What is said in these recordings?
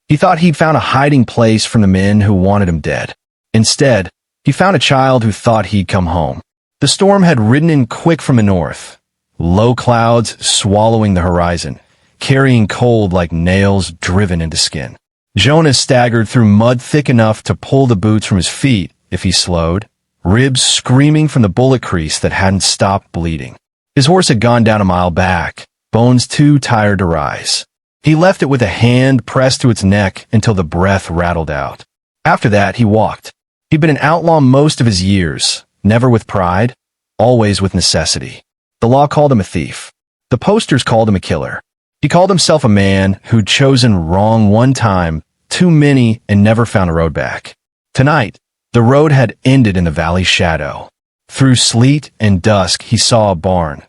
He thought he'd found a hiding place from the men who wanted him dead. Instead, he found a child who thought he'd come home. The storm had ridden in quick from the north, low clouds swallowing the horizon, carrying cold like nails driven into skin. Jonah staggered through mud thick enough to pull the boots from his feet if he slowed, ribs screaming from the bullet crease that hadn't stopped bleeding. His horse had gone down a mile back, bones too tired to rise. He left it with a hand pressed to its neck until the breath rattled out. After that, he walked. He'd been an outlaw most of his years, never with pride, always with necessity. The law called him a thief. The posters called him a killer. He called himself a man who'd chosen wrong one time, too many, and never found a road back. Tonight, the road had ended in the valley's shadow. Through sleet and dusk, he saw a barn,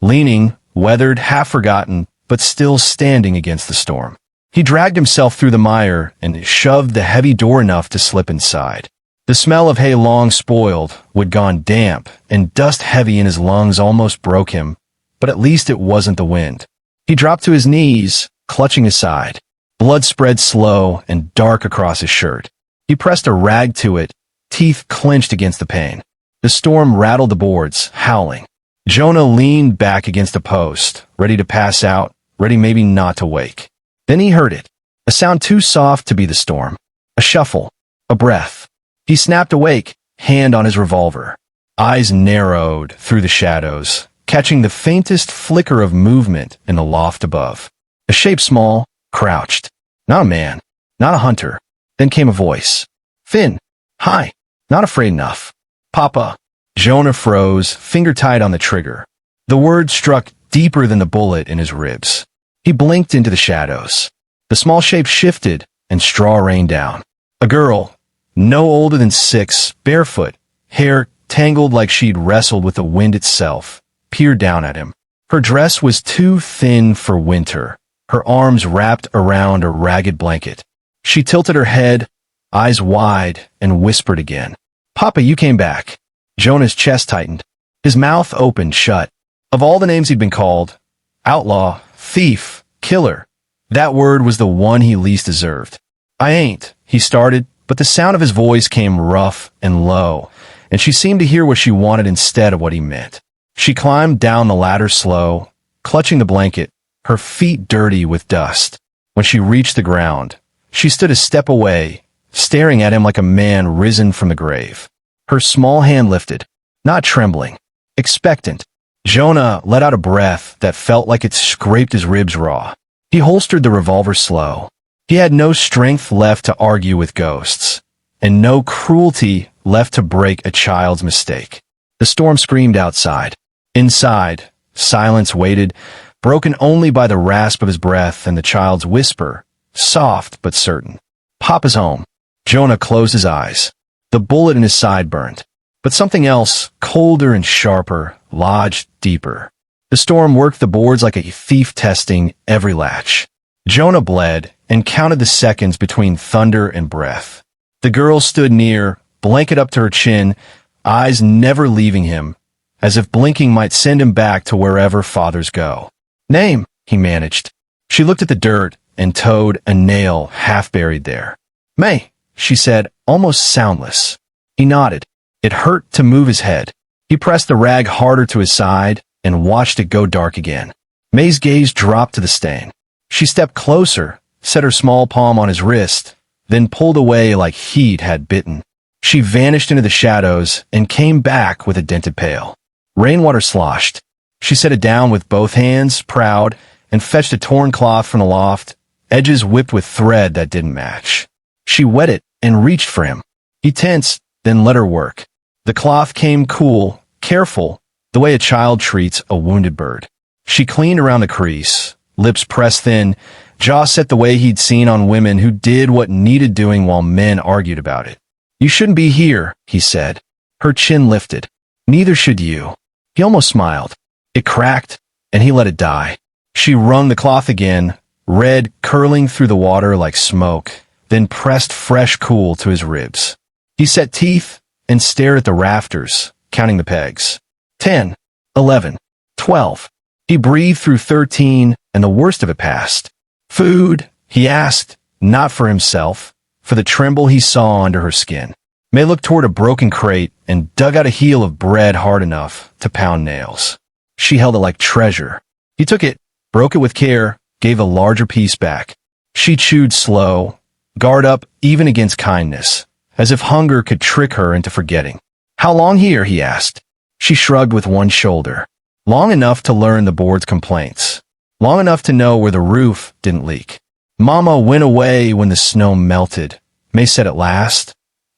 leaning, weathered, half-forgotten, but still standing against the storm. He dragged himself through the mire and shoved the heavy door enough to slip inside. The smell of hay long spoiled, wood gone damp, and dust heavy in his lungs almost broke him, but at least it wasn't the wind. He dropped to his knees, clutching his side. Blood spread slow and dark across his shirt. He pressed a rag to it, teeth clenched against the pain. The storm rattled the boards, howling. Jonah leaned back against a post, ready to pass out, ready maybe not to wake. Then he heard it, a sound too soft to be the storm. A shuffle, a breath. He snapped awake, hand on his revolver. Eyes narrowed through the shadows, catching the faintest flicker of movement in the loft above. A shape small, crouched. Not a man, not a hunter. Then came a voice. Finn, hi, not afraid enough. Papa. Jonah froze, finger tight on the trigger. The word struck deeper than the bullet in his ribs. He blinked into the shadows. The small shape shifted, and straw rained down. A girl, no older than 6, barefoot, hair tangled like she'd wrestled with the wind itself, peered down at him. Her dress was too thin for winter, her arms wrapped around a ragged blanket. She tilted her head, eyes wide, and whispered again. Papa, you came back. Jonah's chest tightened. His mouth opened shut. Of all the names he'd been called, outlaw, thief, killer, that word was the one he least deserved. I ain't, he started, but the sound of his voice came rough and low, and she seemed to hear what she wanted instead of what he meant. She climbed down the ladder slow, clutching the blanket, her feet dirty with dust. When she reached the ground, she stood a step away, staring at him like a man risen from the grave. Her small hand lifted, not trembling, expectant. Jonah let out a breath that felt like it scraped his ribs raw. He holstered the revolver slow. He had no strength left to argue with ghosts, and no cruelty left to break a child's mistake. The storm screamed outside. Inside, silence waited, broken only by the rasp of his breath and the child's whisper, soft but certain. Papa's home. Jonah closed his eyes. The bullet in his side burned, but something else, colder and sharper, lodged deeper. The storm worked the boards like a thief testing every latch. Jonah bled and counted the seconds between thunder and breath. The girl stood near, blanket up to her chin, eyes never leaving him, as if blinking might send him back to wherever fathers go. Name, he managed. She looked at the dirt and toed a nail half buried there. May, she said, almost soundless. He nodded. It hurt to move his head. He pressed the rag harder to his side and watched it go dark again. May's gaze dropped to the stain. She stepped closer, set her small palm on his wrist, then pulled away like heat had bitten. She vanished into the shadows and came back with a dented pail. Rainwater sloshed. She set it down with both hands, proud, and fetched a torn cloth from the loft, edges whipped with thread that didn't match. She wet it and reached for him. He tensed, then let her work. The cloth came cool, careful, the way a child treats a wounded bird. She cleaned around the crease, lips pressed thin, jaw set the way he'd seen on women who did what needed doing while men argued about it. You shouldn't be here, he said. Her chin lifted. Neither should you. He almost smiled. It cracked, and he let it die. She wrung the cloth again, red curling through the water like smoke, then pressed fresh cool to his ribs. He set teeth and stared at the rafters, counting the pegs. 10, 11, 12. He breathed through 13, and the worst of it passed. Food, he asked, not for himself, for the tremble he saw under her skin. May looked toward a broken crate and dug out a heel of bread hard enough to pound nails. She held it like treasure. He took it, broke it with care, gave a larger piece back. She chewed slow, guard up even against kindness, as if hunger could trick her into forgetting. "How long here?" he asked. She shrugged with one shoulder. "Long enough to learn the board's complaints. Long enough to know where the roof didn't leak." "Mama went away when the snow melted," May said at last,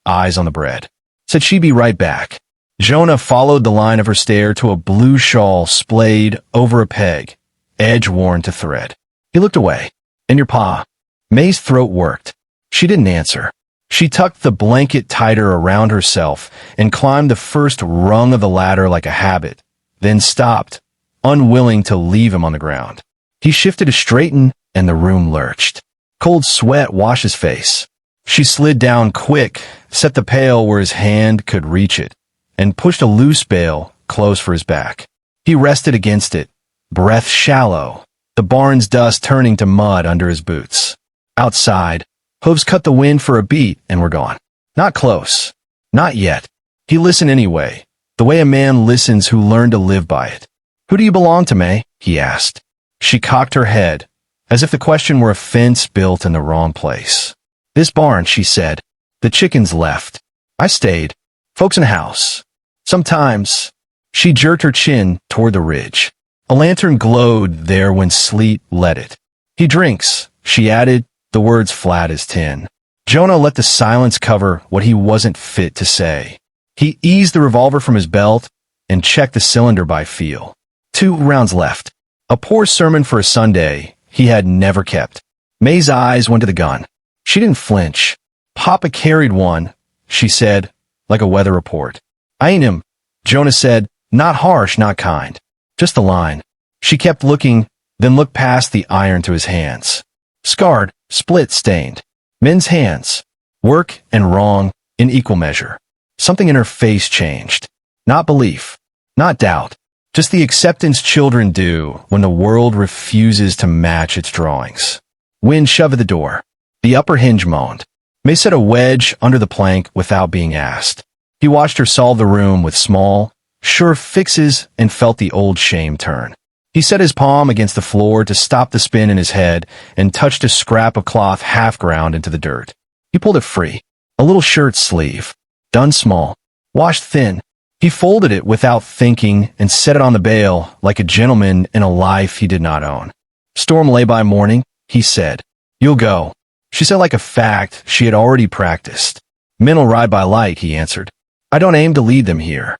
eyes on the bread. Said she'd be right back. Jonah followed the line of her stare to a blue shawl splayed over a peg, edge worn to thread. He looked away. "And your pa?" May's throat worked. She didn't answer. She tucked the blanket tighter around herself and climbed the first rung of the ladder like a habit, then stopped, unwilling to leave him on the ground. He shifted to straighten, and the room lurched. Cold sweat washed his face. She slid down quick, set the pail where his hand could reach it, and pushed a loose bale close for his back. He rested against it, breath shallow, the barn's dust turning to mud under his boots. Outside, hooves cut the wind for a beat and were gone. Not close. Not yet. He listened anyway, the way a man listens who learned to live by it. "Who do you belong to, May?" he asked. She cocked her head, as if the question were a fence built in the wrong place. "This barn," she said. "The chickens left. I stayed. Folks in the house. Sometimes." She jerked her chin toward the ridge. A lantern glowed there when sleet let it. "He drinks," she added, the words flat as tin. Jonah let the silence cover what he wasn't fit to say. He eased the revolver from his belt and checked the cylinder by feel. 2 rounds left. A poor sermon for a Sunday he had never kept. May's eyes went to the gun. She didn't flinch. "Papa carried one," she said, like a weather report. "I ain't him," Jonah said, not harsh, not kind. Just a line. She kept looking, then looked past the iron to his hands. Scarred, split, stained. Men's hands. Work and wrong in equal measure. Something in her face changed. Not belief. Not doubt. Just the acceptance children do when the world refuses to match its drawings. Wind shoved at the door. The upper hinge moaned. May set a wedge under the plank without being asked. He watched her solve the room with small, sure fixes and felt the old shame turn. He set his palm against the floor to stop the spin in his head and touched a scrap of cloth half ground into the dirt. He pulled it free. A little shirt sleeve. Done small. Washed thin. He folded it without thinking and set it on the bale like a gentleman in a life he did not own. "Storm lay by morning," he said. "You'll go." She said like a fact she had already practiced. "Men'll ride by light," he answered. "I don't aim to lead them here."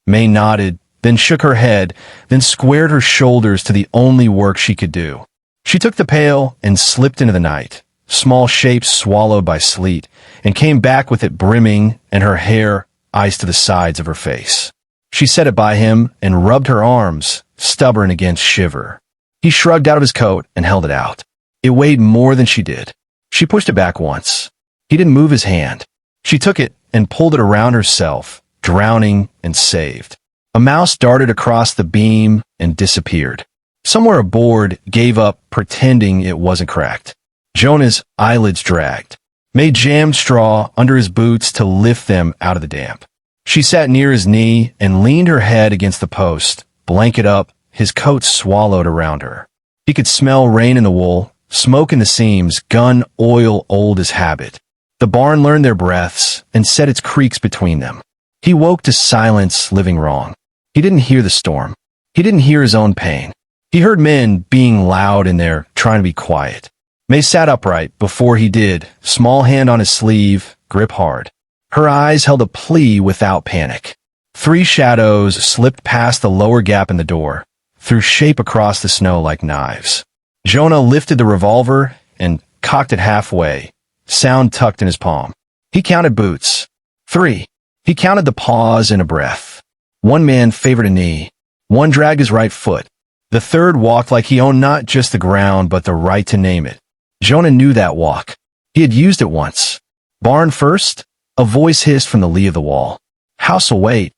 May nodded, then shook her head, then squared her shoulders to the only work she could do. She took the pail and slipped into the night, small shapes swallowed by sleet, and came back with it brimming and her hair iced to the sides of her face. She set it by him and rubbed her arms, stubborn against shiver. He shrugged out of his coat and held it out. It weighed more than she did. She pushed it back once. He didn't move his hand. She took it and pulled it around herself, drowning and saved. A mouse darted across the beam and disappeared. Somewhere a board gave up, pretending it wasn't cracked. Jonah's eyelids dragged. May jammed straw under his boots to lift them out of the damp. She sat near his knee and leaned her head against the post, blanket up, his coat swallowed around her. He could smell rain in the wool, smoke in the seams, gun oil old as habit. The barn learned their breaths and set its creaks between them. He woke to silence living wrong. He didn't hear the storm. He didn't hear his own pain. He heard men being loud in there, trying to be quiet. May sat upright before he did, small hand on his sleeve, grip hard. Her eyes held a plea without panic. 3 shadows slipped past the lower gap in the door, threw shape across the snow like knives. Jonah lifted the revolver and cocked it halfway, sound tucked in his palm. He counted boots. 3. He counted the paws in a breath. 1 man favored a knee. 1 dragged his right foot. The 3rd walked like he owned not just the ground but the right to name it. Jonah knew that walk. He had used it once. Barn first? A voice hissed from the lee of the wall. House'll wait.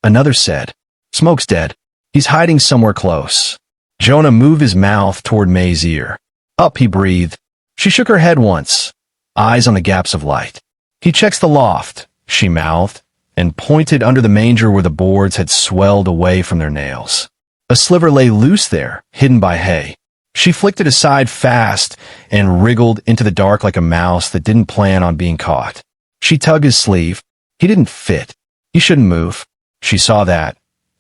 Another said. Smoke's dead. He's hiding somewhere close. Jonah moved his mouth toward May's ear. Up, he breathed. She shook her head once, eyes on the gaps of light. "He checks the loft," she mouthed, and pointed under the manger where the boards had swelled away from their nails. A sliver lay loose there, hidden by hay. She flicked it aside fast and wriggled into the dark like a mouse that didn't plan on being caught. She tugged his sleeve. He didn't fit. He shouldn't move. She saw that,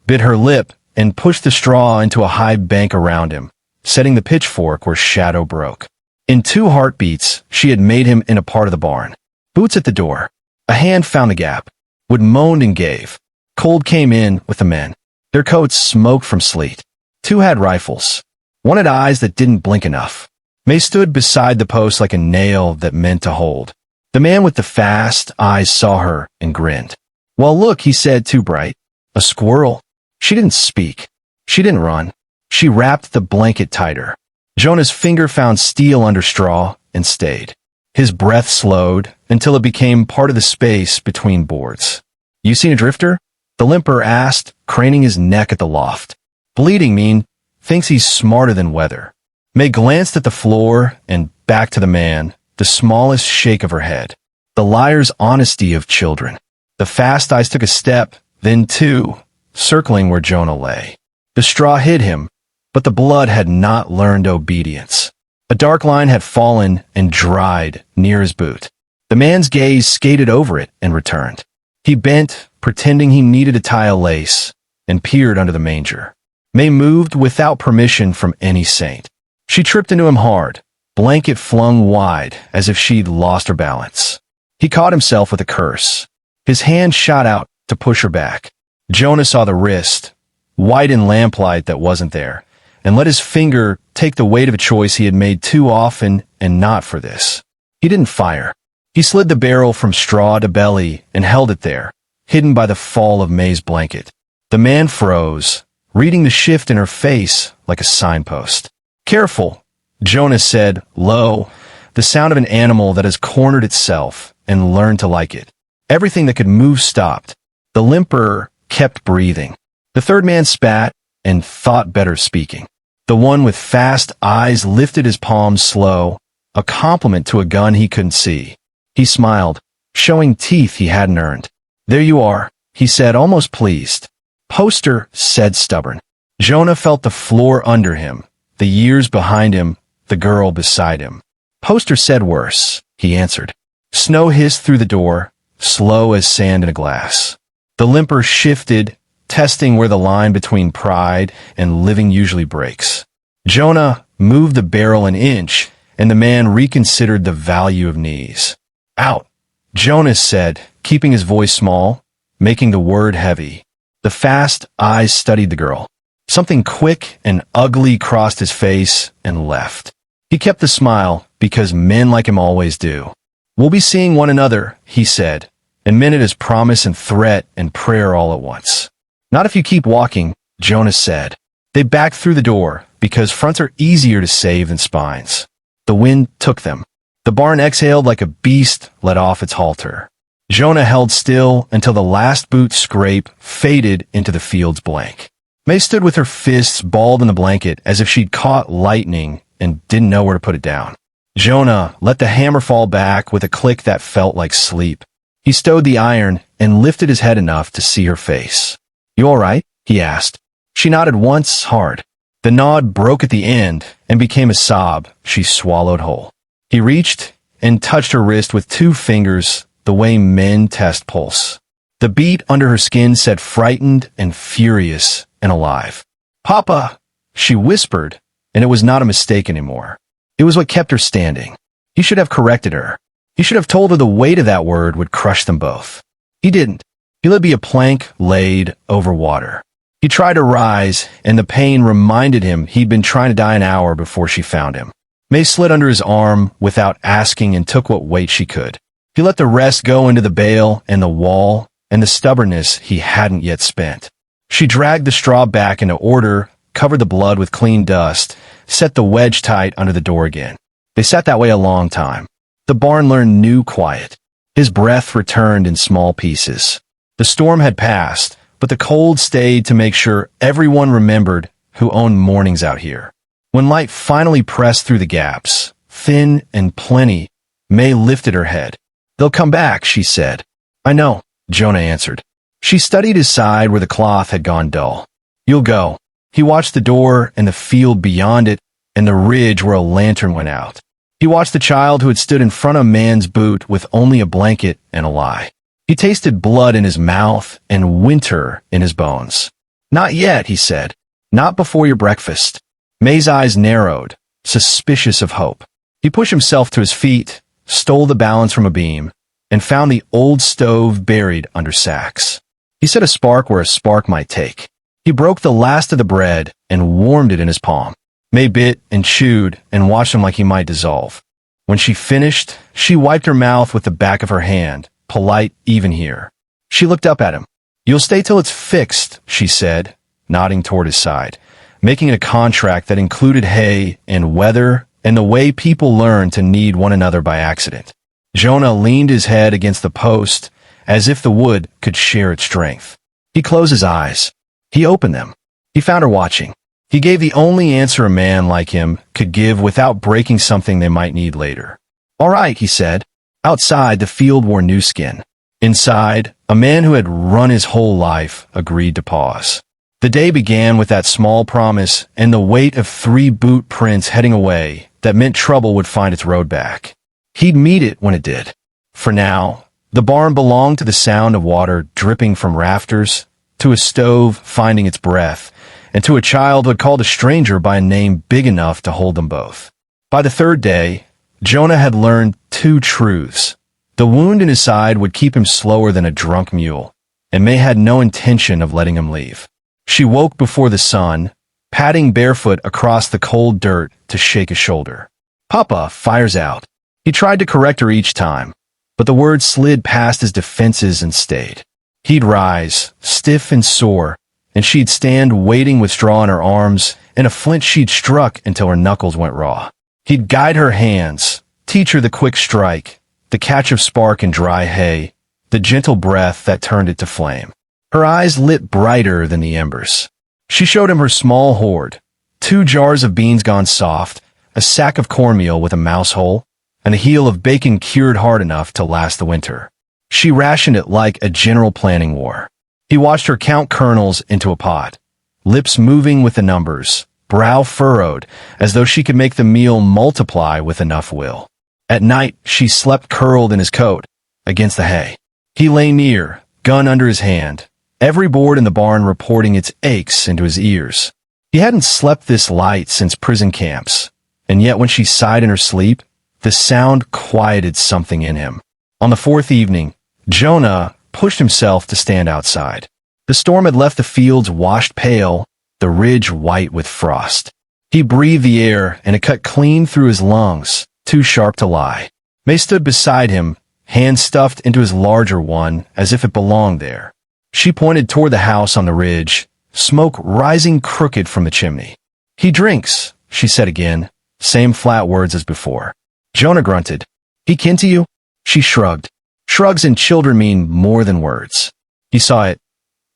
bit her lip, and pushed the straw into a high bank around him, setting the pitchfork where shadow broke. In 2 heartbeats, she had made him in a part of the barn. Boots at the door. A hand found the gap. Wood moaned and gave. Cold came in with the men. Their coats smoked from sleet. 2 had rifles. 1 had eyes that didn't blink enough. May stood beside the post like a nail that meant to hold. The man with the fast eyes saw her and grinned. "Well, look," he said, too bright. "A squirrel." She didn't speak. She didn't run. She wrapped the blanket tighter. Jonah's finger found steel under straw and stayed. His breath slowed until it became part of the space between boards. "You seen a drifter?" the limper asked, craning his neck at the loft. "Bleeding mean, thinks he's smarter than weather." May glanced at the floor and back to the man, the smallest shake of her head. The liar's honesty of children. The fast eyes took a step, then 2, circling where Jonah lay. The straw hid him, but the blood had not learned obedience. A dark line had fallen and dried near his boot. The man's gaze skated over it and returned. He bent, pretending he needed to tie a lace, and peered under the manger. May moved without permission from any saint. She tripped into him hard, blanket flung wide as if she'd lost her balance. He caught himself with a curse. His hand shot out to push her back. Jonah saw the wrist, white in lamplight that wasn't there, and let his finger take the weight of a choice he had made too often and not for this. He didn't fire. He slid the barrel from straw to belly and held it there, hidden by the fall of May's blanket. The man froze, reading the shift in her face like a signpost. "Careful," Jonah said, low, the sound of an animal that has cornered itself and learned to like it. Everything that could move stopped. The limper kept breathing. The third man spat and thought better speaking. The one with fast eyes lifted his palms slow, a compliment to a gun he couldn't see. He smiled, showing teeth he hadn't earned. "There you are," he said, almost pleased. Poster said stubborn. Jonah felt the floor under him, the years behind him, the girl beside him. Poster said worse, he answered. Snow hissed through the door, slow as sand in a glass. The limper shifted, testing where the line between pride and living usually breaks. Jonah moved the barrel an inch, and the man reconsidered the value of knees. "Out," Jonas said, keeping his voice small, making the word heavy. The fast eyes studied the girl. Something quick and ugly crossed his face and left. He kept the smile, because men like him always do. "We'll be seeing one another," he said, and meant it as promise and threat and prayer all at once. "Not if you keep walking," Jonas said. They backed through the door, because fronts are easier to save than spines. The wind took them. The barn exhaled like a beast let off its halter. Jonah held still until the last boot scrape faded into the field's blank. May stood with her fists balled in the blanket as if she'd caught lightning and didn't know where to put it down. Jonah let the hammer fall back with a click that felt like sleep. He stowed the iron and lifted his head enough to see her face. "You all right?" he asked. She nodded once, hard. The nod broke at the end and became a sob she swallowed whole. He reached and touched her wrist with 2 fingers, the way men test pulse. The beat under her skin said frightened and furious and alive. "Papa," she whispered, and it was not a mistake anymore. It was what kept her standing. He should have corrected her. He should have told her the weight of that word would crush them both. He didn't. He let be a plank laid over water. He tried to rise, and the pain reminded him he'd been trying to die an hour before she found him. May slid under his arm without asking and took what weight she could. He let the rest go into the bale and the wall and the stubbornness he hadn't yet spent. She dragged the straw back into order, covered the blood with clean dust, set the wedge tight under the door again. They sat that way a long time. The barn learned new quiet. His breath returned in small pieces. The storm had passed, but the cold stayed to make sure everyone remembered who owned mornings out here. When light finally pressed through the gaps, thin and plenty, May lifted her head. "They'll come back," she said. "I know," Jonah answered. She studied his side where the cloth had gone dull. "You'll go." He watched the door and the field beyond it and the ridge where a lantern went out. He watched the child who had stood in front of a man's boot with only a blanket and a lie. He tasted blood in his mouth and winter in his bones. "Not yet," he said. "Not before your breakfast." May's eyes narrowed, suspicious of hope. He pushed himself to his feet, stole the balance from a beam, and found the old stove buried under sacks. He set a spark where a spark might take. He broke the last of the bread and warmed it in his palm. May bit and chewed and watched him like he might dissolve. When she finished, she wiped her mouth with the back of her hand, polite even here. She looked up at him. "You'll stay till it's fixed," she said, nodding toward his side, making it a contract that included hay and weather and the way people learn to need one another by accident. Jonah leaned his head against the post as if the wood could share its strength. He closed his eyes. He opened them. He found her watching. He gave the only answer a man like him could give without breaking something they might need later. "All right," he said. Outside, the field wore new skin. Inside, a man who had run his whole life agreed to pause. The day began with that small promise and the weight of 3 boot prints heading away that meant trouble would find its road back. He'd meet it when it did. For now, the barn belonged to the sound of water dripping from rafters, to a stove finding its breath, and to a child who had called a stranger by a name big enough to hold them both. By the 3rd day, Jonah had learned 2 truths. The wound in his side would keep him slower than a drunk mule, and May had no intention of letting him leave. She woke before the sun, padding barefoot across the cold dirt to shake a shoulder. "Papa, fires out." He tried to correct her each time, but the words slid past his defenses and stayed. He'd rise, stiff and sore, and she'd stand waiting with straw in her arms and a flint she'd struck until her knuckles went raw. He'd guide her hands, teach her the quick strike, the catch of spark in dry hay, the gentle breath that turned it to flame. Her eyes lit brighter than the embers. She showed him her small hoard, 2 jars of beans gone soft, a sack of cornmeal with a mouse hole, and a heel of bacon cured hard enough to last the winter. She rationed it like a general planning war. He watched her count kernels into a pot, lips moving with the numbers, brow furrowed, as though she could make the meal multiply with enough will. At night, she slept curled in his coat, against the hay. He lay near, gun under his hand, every board in the barn reporting its aches into his ears. He hadn't slept this light since prison camps, and yet when she sighed in her sleep, the sound quieted something in him. On the 4th evening, Jonah pushed himself to stand outside. The storm had left the fields washed pale, the ridge white with frost. He breathed the air, and it cut clean through his lungs, too sharp to lie. May stood beside him, hand stuffed into his larger one as if it belonged there. She pointed toward the house on the ridge, smoke rising crooked from the chimney. "He drinks," she said again, same flat words as before. Jonah grunted. "He kin to you?" She shrugged. Shrugs in children mean more than words. He saw it.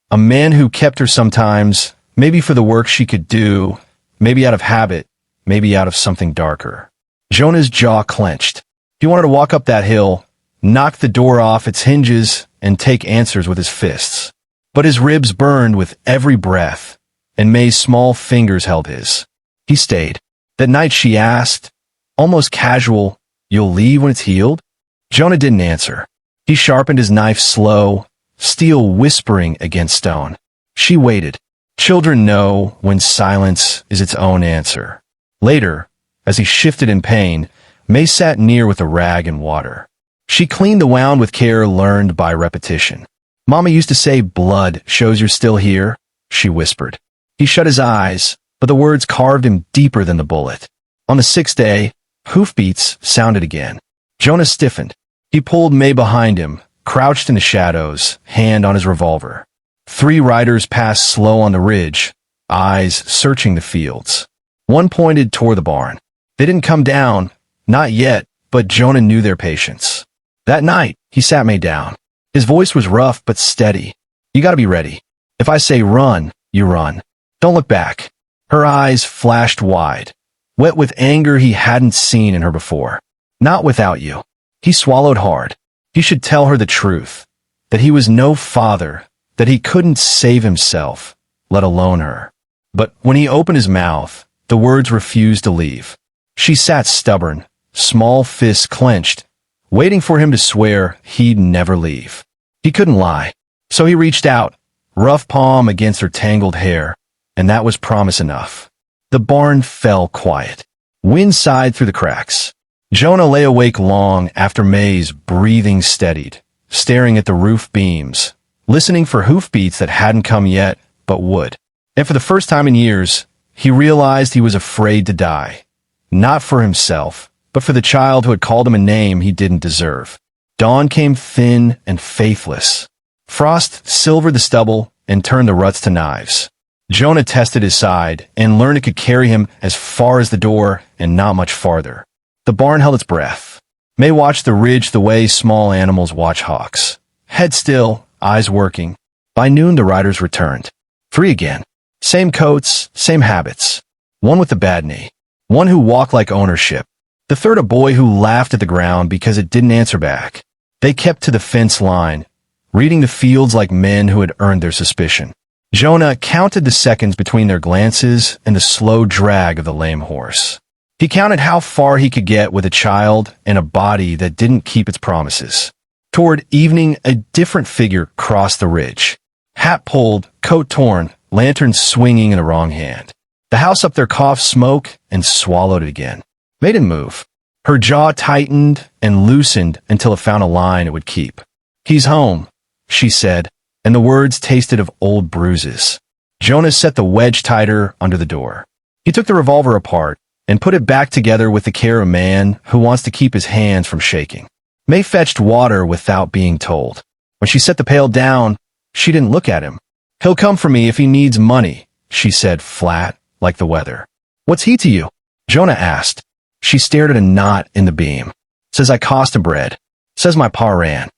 A man who kept her sometimes, maybe for the work she could do, maybe out of habit, maybe out of something darker. Jonah's jaw clenched. He wanted to walk up that hill, knock the door off its hinges, and take answers with his fists. But his ribs burned with every breath, and May's small fingers held his. He stayed. That night she asked, almost casual, "You'll leave when it's healed?" Jonah didn't answer. He sharpened his knife slow, steel whispering against stone. She waited. Children know when silence is its own answer. Later, as he shifted in pain, May sat near with a rag and water. She cleaned the wound with care learned by repetition. "Mama used to say blood shows you're still here," she whispered. He shut his eyes, but the words carved him deeper than the bullet. On the 6th day, hoofbeats sounded again. Jonah stiffened. He pulled May behind him, crouched in the shadows, hand on his revolver. 3 riders passed slow on the ridge, eyes searching the fields. One pointed toward the barn. They didn't come down, not yet, but Jonah knew their patience. That night, he sat May down. His voice was rough but steady. "You gotta be ready. If I say run, you run. Don't look back." Her eyes flashed wide, wet with anger he hadn't seen in her before. "Not without you." He swallowed hard. He should tell her the truth, that he was no father, that he couldn't save himself, let alone her. But when he opened his mouth, the words refused to leave. She sat stubborn, small fists clenched, waiting for him to swear he'd never leave. He couldn't lie, so he reached out, rough palm against her tangled hair, and that was promise enough. The barn fell quiet. Wind sighed through the cracks. Jonah lay awake long after May's breathing steadied, staring at the roof beams, listening for hoofbeats that hadn't come yet, but would. And for the first time in years, he realized he was afraid to die. Not for himself, but for the child who had called him a name he didn't deserve. Dawn came thin and faithless. Frost silvered the stubble and turned the ruts to knives. Jonah tested his side and learned it could carry him as far as the door and not much farther. The barn held its breath. May watched the ridge the way small animals watch hawks. Head still, eyes working. By noon the riders returned. 3 again. Same coats, same habits. One with a bad knee. One who walked like ownership. The third a boy who laughed at the ground because it didn't answer back. They kept to the fence line, reading the fields like men who had earned their suspicion. Jonah counted the seconds between their glances and the slow drag of the lame horse. He counted how far he could get with a child and a body that didn't keep its promises. Toward evening, a different figure crossed the ridge. Hat pulled, coat torn, lantern swinging in the wrong hand. The house up there coughed smoke and swallowed it again. May didn't move. Her jaw tightened and loosened until it found a line it would keep. "He's home," she said, and the words tasted of old bruises. Jonah set the wedge tighter under the door. He took the revolver apart and put it back together with the care of a man who wants to keep his hands from shaking. May fetched water without being told. When she set the pail down, she didn't look at him. "He'll come for me if he needs money," she said flat, like the weather. "What's he to you?" Jonah asked. She stared at a knot in the beam. "Says I cost him bread. Says my pa ran."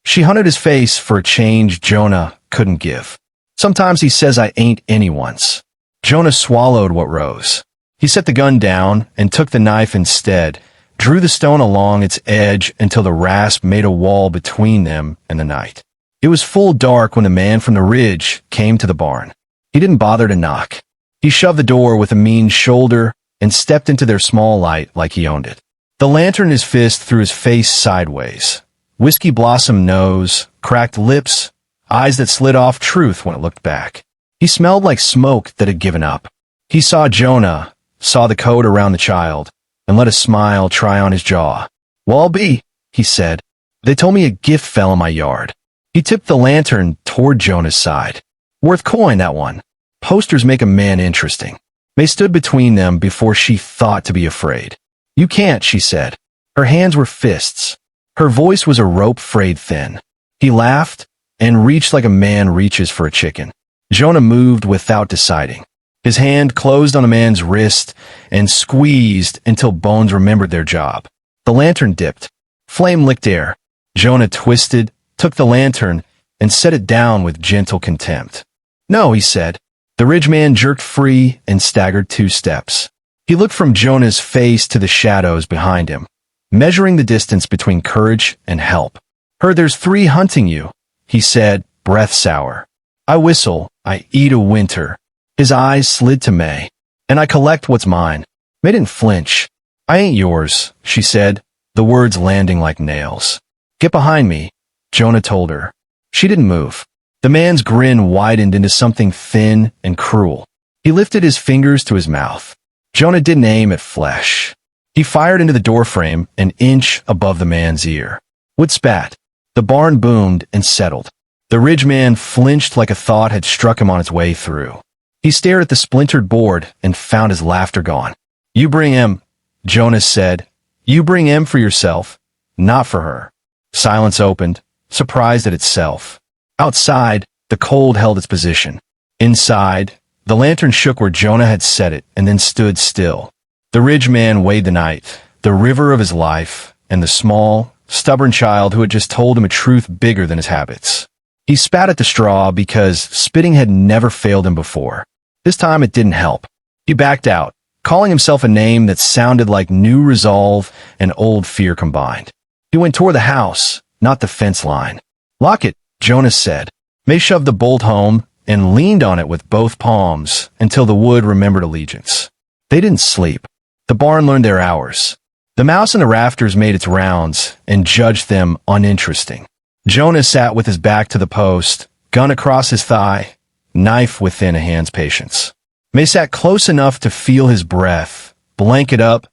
She hunted his face for a change Jonah couldn't give. "Sometimes he says I ain't anyone's." Jonah swallowed what rose. He set the gun down and took the knife instead, drew the stone along its edge until the rasp made a wall between them and the night. It was full dark when the man from the ridge came to the barn. He didn't bother to knock. He shoved the door with a mean shoulder and stepped into their small light like he owned it. The lantern in his fist threw his face sideways. Whiskey blossom nose, cracked lips, eyes that slid off truth when it looked back. He smelled like smoke that had given up. He saw Jonah, saw the coat around the child, and let a smile try on his jaw. "Well, I'll be," he said. "They told me a gift fell in my yard." He tipped the lantern toward Jonah's side. "Worth coin, that one. Posters make a man interesting." May stood between them before she thought to be afraid. "You can't," she said. Her hands were fists. Her voice was a rope frayed thin. He laughed and reached like a man reaches for a chicken. Jonah moved without deciding. His hand closed on a man's wrist and squeezed until bones remembered their job. The lantern dipped. Flame licked air. Jonah twisted, took the lantern, and set it down with gentle contempt. "No," he said. The ridge man jerked free and staggered 2 steps. He looked from Jonah's face to the shadows behind him, measuring the distance between courage and help. "Heard there's 3 hunting you," he said, breath sour. "I whistle, I eat a winter." His eyes slid to May. "And I collect what's mine." May didn't flinch. "I ain't yours," she said, the words landing like nails. "Get behind me," Jonah told her. She didn't move. The man's grin widened into something thin and cruel. He lifted his fingers to his mouth. Jonah didn't aim at flesh. He fired into the doorframe an inch above the man's ear. Wood spat. The barn boomed and settled. The ridge man flinched like a thought had struck him on its way through. He stared at the splintered board and found his laughter gone. "You bring him," Jonah said. "You bring him for yourself, not for her." Silence opened, surprised at itself. Outside, the cold held its position. Inside, the lantern shook where Jonah had set it and then stood still. The ridge man weighed the night, the river of his life, and the small, stubborn child who had just told him a truth bigger than his habits. He spat at the straw because spitting had never failed him before. This time it didn't help. He backed out, calling himself a name that sounded like new resolve and old fear combined. He went toward the house, not the fence line. "Lock it," Jonas said. May shoved the bolt home and leaned on it with both palms until the wood remembered allegiance. They didn't sleep. The barn learned their hours. The mouse in the rafters made its rounds and judged them uninteresting. Jonas sat with his back to the post, gun across his thigh, knife within a hand's patience. May sat close enough to feel his breath, blanket up,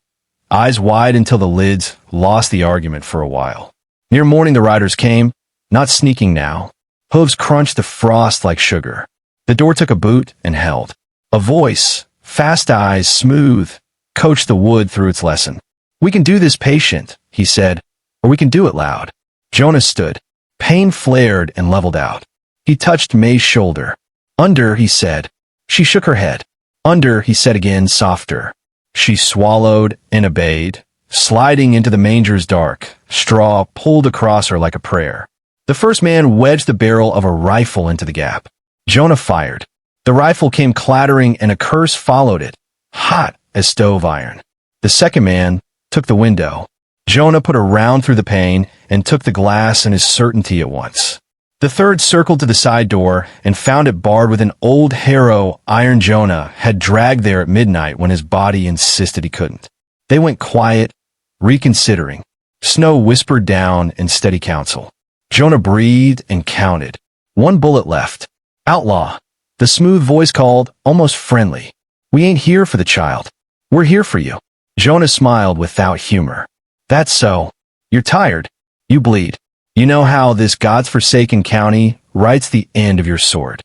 eyes wide until the lids lost the argument for a while. Near morning the riders came, not sneaking now. Hooves crunched the frost like sugar. The door took a boot and held. A voice, fast eyes, smooth, coached the wood through its lesson. "We can do this patient," he said, "or we can do it loud." Jonas stood. Pain flared and leveled out. He touched May's shoulder. "Under," he said. She shook her head. "Under," he said again, softer. She swallowed and obeyed, sliding into the manger's dark. Straw pulled across her like a prayer. The first man wedged the barrel of a rifle into the gap. Jonah fired. The rifle came clattering and a curse followed it, hot as stove iron. The second man took the window. Jonah put a round through the pane and took the glass and his certainty at once. The third circled to the side door and found it barred with an old harrow iron Jonah had dragged there at midnight when his body insisted he couldn't. They went quiet, reconsidering. Snow whispered down in steady counsel. Jonah breathed and counted. One bullet left. "Outlaw," the smooth voice called, almost friendly. "We ain't here for the child. We're here for you." Jonah smiled without humor. "That's so. You're tired. You bleed. You know how this god's-forsaken county writes the end of your sword."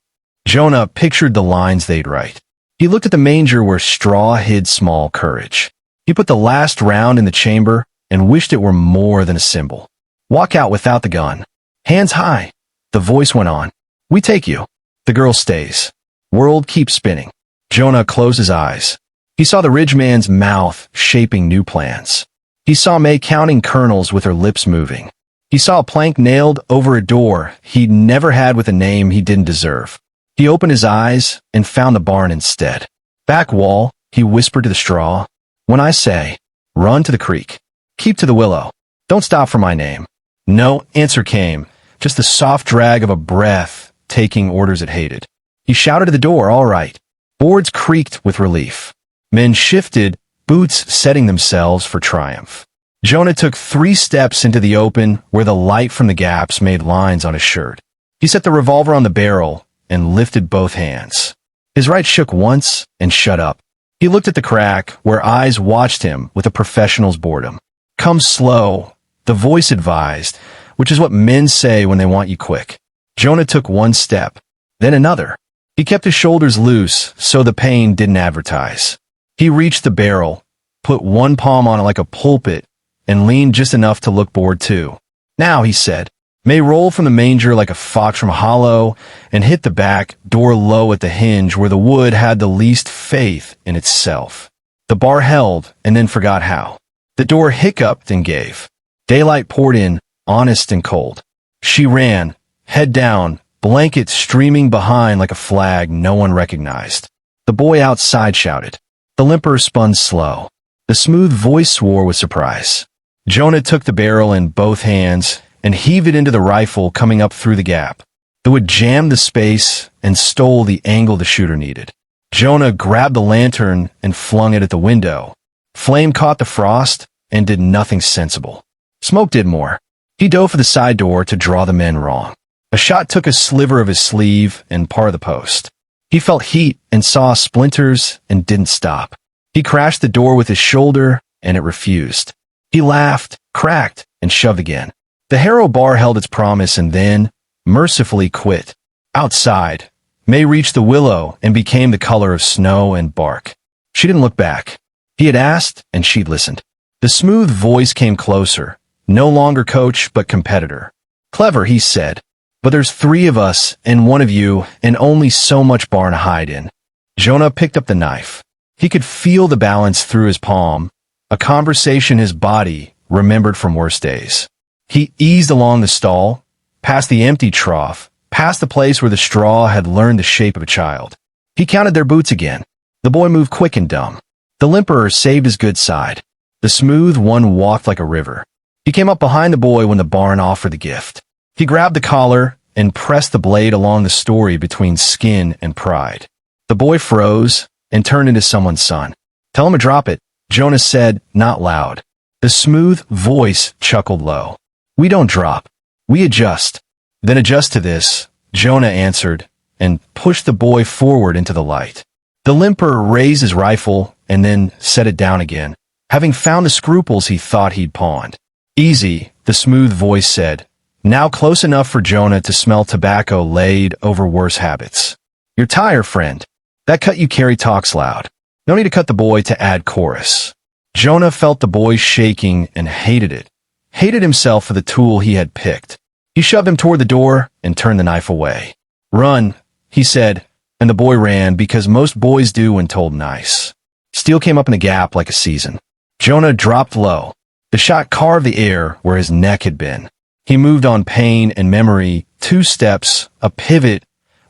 Jonah pictured the lines they'd write. He looked at the manger where straw hid small courage. He put the last round in the chamber and wished it were more than a symbol. "Walk out without the gun. Hands high." The voice went on. "We take you. The girl stays. World keeps spinning." Jonah closed his eyes. He saw the ridgeman's mouth shaping new plans. He saw May counting kernels with her lips moving. He saw a plank nailed over a door he'd never had with a name he didn't deserve. He opened his eyes and found the barn instead. "Back wall," he whispered to the straw. "When I say, run to the creek. Keep to the willow. Don't stop for my name." No answer came, just the soft drag of a breath taking orders it hated. He shouted at the door, "All right." Boards creaked with relief. Men shifted, boots setting themselves for triumph. Jonah took 3 steps into the open where the light from the gaps made lines on his shirt. He set the revolver on the barrel and lifted both hands. His right shook once and shut up. He looked at the crack where eyes watched him with a professional's boredom. "Come slow," the voice advised, which is what men say when they want you quick. Jonah took 1 step, then another. He kept his shoulders loose so the pain didn't advertise. He reached the barrel, put one palm on it like a pulpit, and leaned just enough to look bored too. "Now," he said. May rolled from the manger like a fox from a hollow and hit the back door low at the hinge where the wood had the least faith in itself. The bar held and then forgot how. The door hiccuped and gave. Daylight poured in, honest and cold. She ran, head down, blanket streaming behind like a flag no one recognized. The boy outside shouted. The limper spun slow. The smooth voice swore with surprise. Jonah took the barrel in both hands and heaved it into the rifle coming up through the gap. The wood jammed the space and stole the angle the shooter needed. Jonah grabbed the lantern and flung it at the window. Flame caught the frost and did nothing sensible. Smoke did more. He dove for the side door to draw the men wrong. A shot took a sliver of his sleeve and part of the post. He felt heat and saw splinters and didn't stop. He crashed the door with his shoulder and it refused. He laughed, cracked, and shoved again. The harrow bar held its promise and then, mercifully, quit. Outside, May reached the willow and became the color of snow and bark. She didn't look back. He had asked, and she'd listened. The smooth voice came closer, no longer coach but competitor. "Clever," he said, "but there's 3 of us and 1 of you and only so much barn to hide in." Jonah picked up the knife. He could feel the balance through his palm, a conversation his body remembered from worse days. He eased along the stall, past the empty trough, past the place where the straw had learned the shape of a child. He counted their boots again. The boy moved quick and dumb. The limper saved his good side. The smooth one walked like a river. He came up behind the boy when the barn offered the gift. He grabbed the collar and pressed the blade along the story between skin and pride. The boy froze and turned into someone's son. "Tell him to drop it," Jonah said, not loud. The smooth voice chuckled low. "We don't drop. We adjust." "Then adjust to this," Jonah answered, and pushed the boy forward into the light. The limper raised his rifle and then set it down again, having found the scruples he thought he'd pawned. "Easy," the smooth voice said, now close enough for Jonah to smell tobacco laid over worse habits. "Your tire, friend. That cut you carry talks loud. No need to cut the boy to add chorus." Jonah felt the boy shaking and hated it. Hated himself for the tool he had picked. He shoved him toward the door and turned the knife away. "Run," he said, and the boy ran because most boys do when told nice. Steel came up in the gap like a season. Jonah dropped low. The shot carved the air where his neck had been. He moved on pain and memory, 2 steps, a pivot,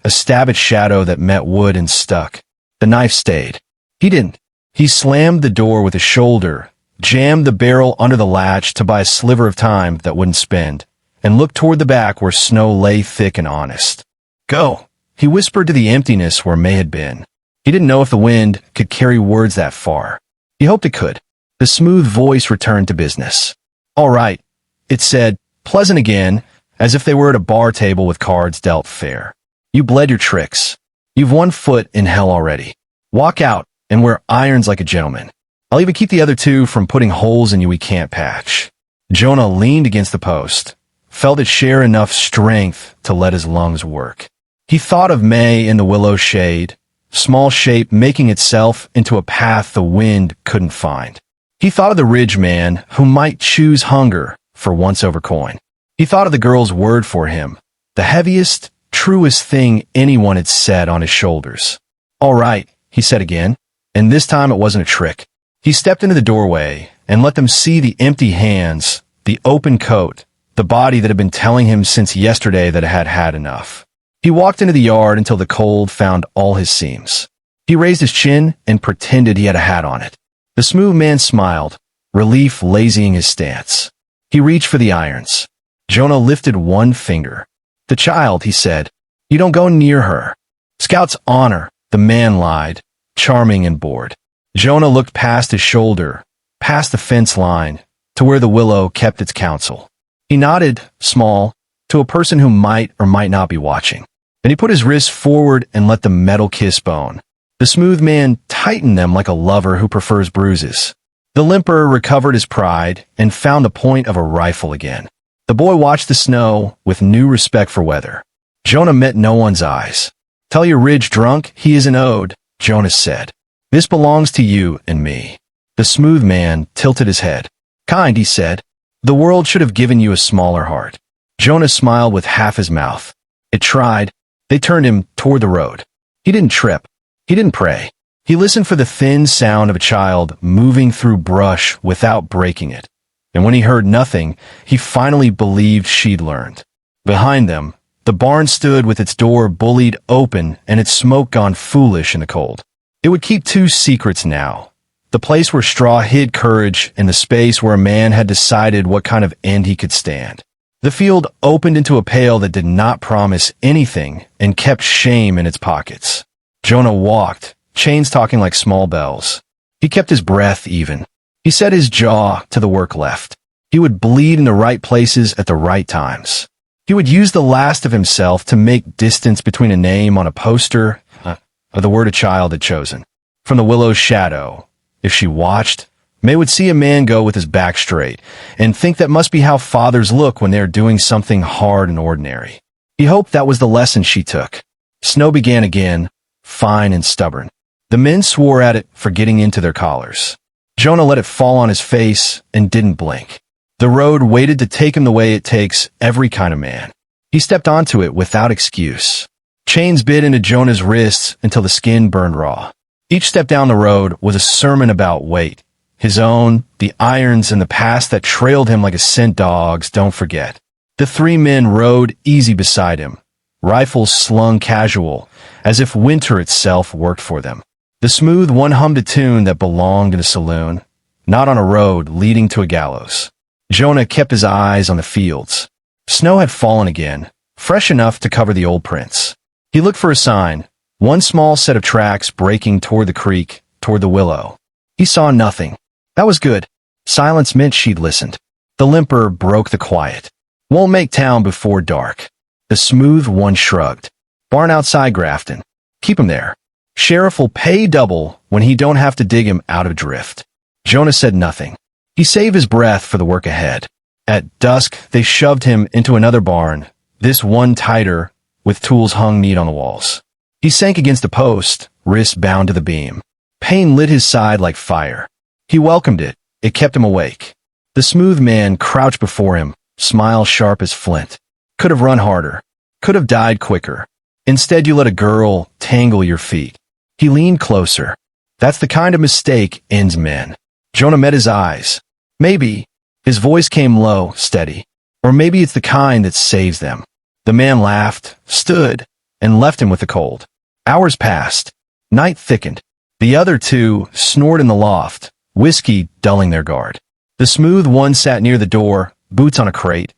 a stab at shadow that met wood and stuck. The knife stayed. He didn't. He slammed the door with his shoulder, jammed the barrel under the latch to buy a sliver of time that wouldn't spend, and looked toward the back where snow lay thick and honest. "Go," he whispered to the emptiness where May had been. He didn't know if the wind could carry words that far. He hoped it could. The smooth voice returned to business. "All right," it said, pleasant again, as if they were at a bar table with cards dealt fair. "You bled your tricks. You've 1 foot in hell already. Walk out and wear irons like a gentleman. I'll even keep the other 2 from putting holes in you we can't patch." Jonah leaned against the post, felt it share enough strength to let his lungs work. He thought of May in the willow shade, small shape making itself into a path the wind couldn't find. He thought of the ridge man who might choose hunger for once-over coin. He thought of the girl's word for him, the heaviest, truest thing anyone had said on his shoulders. "All right," he said again, and this time it wasn't a trick. He stepped into the doorway and let them see the empty hands, the open coat, the body that had been telling him since yesterday that it had had enough. He walked into the yard until the cold found all his seams. He raised his chin and pretended he had a hat on it. The smooth man smiled, relief lazying his stance. He reached for the irons. Jonah lifted 1 finger. "The child," he said. "You don't go near her." "Scout's honor," the man lied, charming and bored. Jonah looked past his shoulder, past the fence line, to where the willow kept its counsel. He nodded, small, to a person who might or might not be watching. Then he put his wrists forward and let the metal kiss bone. The smooth man tightened them like a lover who prefers bruises. The limper recovered his pride and found the point of a rifle again. The boy watched the snow with new respect for weather. Jonah met no one's eyes. "Tell your ridge drunk he isn't owed," Jonah said. "This belongs to you and me." The smooth man tilted his head. "Kind," he said. "The world should have given you a smaller heart." Jonah smiled with half his mouth. It tried. They turned him toward the road. He didn't trip. He didn't pray. He listened for the thin sound of a child moving through brush without breaking it. And when he heard nothing, he finally believed she'd learned. Behind them, the barn stood with its door bullied open and its smoke gone foolish in the cold. It would keep 2 secrets now. The place where straw hid courage and the space where a man had decided what kind of end he could stand. The field opened into a pail that did not promise anything and kept shame in its pockets. Jonah walked, chains talking like small bells. He kept his breath even. He set his jaw to the work left. He would bleed in the right places at the right times. He would use the last of himself to make distance between a name on a poster or the word a child had chosen. From the willow's shadow, if she watched, May would see a man go with his back straight and think that must be how fathers look when they're doing something hard and ordinary. He hoped that was the lesson she took. Snow began again, fine and stubborn. The men swore at it for getting into their collars. Jonah let it fall on his face and didn't blink. The road waited to take him the way it takes every kind of man. He stepped onto it without excuse. Chains bit into Jonah's wrists until the skin burned raw. Each step down the road was a sermon about weight. His own, the irons, and the past that trailed him like a scent dog's don't forget. The 3 men rode easy beside him, rifles slung casual, as if winter itself worked for them. The smooth one hummed a tune that belonged in a saloon, not on a road leading to a gallows. Jonah kept his eyes on the fields. Snow had fallen again, fresh enough to cover the old prints. He looked for a sign, one small set of tracks breaking toward the creek, toward the willow. He saw nothing. That was good. Silence meant she'd listened. The limper broke the quiet. Won't make town before dark. The smooth one shrugged. Barn outside Grafton. Keep him there. Sheriff will pay double when he don't have to dig him out of drift. Jonah said nothing. He saved his breath for the work ahead. At dusk, they shoved him into another barn, this one tighter, with tools hung neat on the walls. He sank against a post, wrists bound to the beam. Pain lit his side like fire. He welcomed it. It kept him awake. The smooth man crouched before him, smile sharp as flint. Could have run harder. Could have died quicker. Instead, you let a girl tangle your feet. He leaned closer. That's the kind of mistake ends men. Jonah met his eyes. Maybe. His voice came low, steady. Or maybe it's the kind that saves them. The man laughed, stood, and left him with the cold. Hours passed. Night thickened. The other two snored in the loft, whiskey dulling their guard. The smooth one sat near the door, boots on a crate,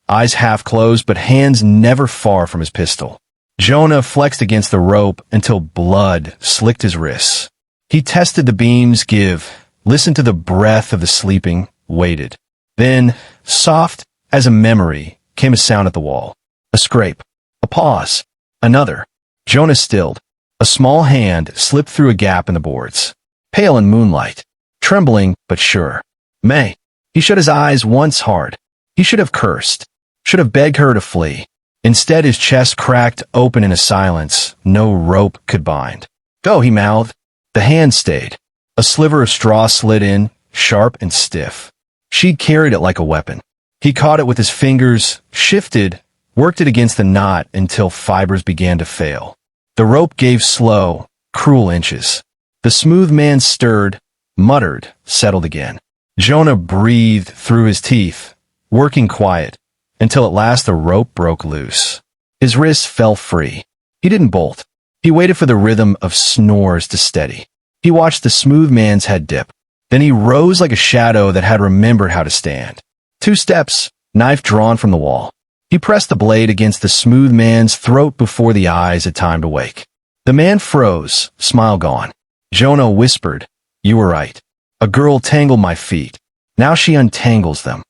eyes half closed but hands never far from his pistol. Jonah flexed against the rope until blood slicked his wrists. He tested the beam's give, listened to the breath of the sleeping, waited. Then, soft as a memory, came a sound at the wall. A scrape. A pause. Another. Jonah stilled. A small hand slipped through a gap in the boards. Pale in moonlight. Trembling, but sure. May. He shut his eyes once hard. He should have cursed. Should have begged her to flee. Instead, his chest cracked open in a silence no rope could bind. Go, he mouthed. The hand stayed. A sliver of straw slid in, sharp and stiff. She carried it like a weapon. He caught it with his fingers, shifted, worked it against the knot until fibers began to fail. The rope gave slow, cruel inches. The smooth man stirred, muttered, settled again. Jonah breathed through his teeth, working quiet, until at last the rope broke loose. His wrists fell free. He didn't bolt. He waited for the rhythm of snores to steady. He watched the smooth man's head dip. Then he rose like a shadow that had remembered how to stand. 2 steps, knife drawn from the wall. He pressed the blade against the smooth man's throat before the eyes had time to wake. The man froze, smile gone. Jonah whispered, "You were right. A girl tangled my feet. Now she untangles them."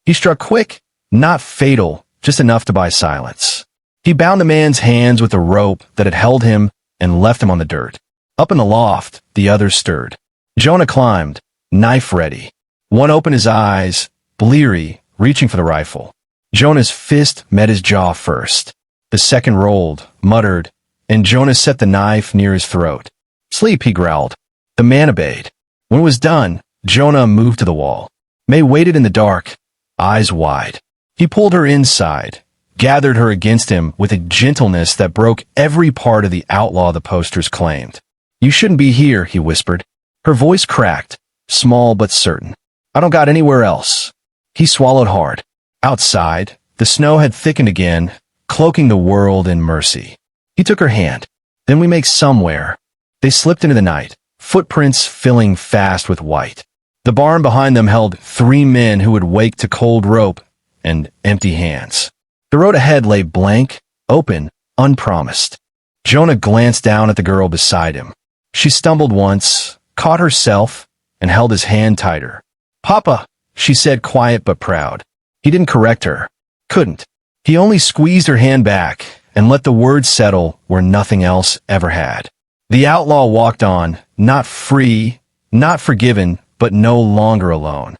He struck quick, not fatal, just enough to buy silence. He bound the man's hands with the rope that had held him and left him on the dirt. Up in the loft, the others stirred. Jonah climbed, knife ready. One opened his eyes, bleary, reaching for the rifle. Jonah's fist met his jaw first. The second rolled, muttered, and Jonah set the knife near his throat. "Sleep," he growled. The man obeyed. When it was done, Jonah moved to the wall. May waited in the dark, eyes wide. He pulled her inside, gathered her against him with a gentleness that broke every part of the outlaw the posters claimed. "You shouldn't be here," he whispered. Her voice cracked, small but certain. "I don't got anywhere else." He swallowed hard. Outside, the snow had thickened again, cloaking the world in mercy. He took her hand. "Then we make somewhere." They slipped into the night, footprints filling fast with white. The barn behind them held 3 men who would wake to cold rope and empty hands. The road ahead lay blank, open, unpromised. Jonah glanced down at the girl beside him. She stumbled once, caught herself, and held his hand tighter. "Papa," she said, quiet but proud. He didn't correct her. Couldn't. He only squeezed her hand back and let the words settle where nothing else ever had. The outlaw walked on, not free, not forgiven, but no longer alone.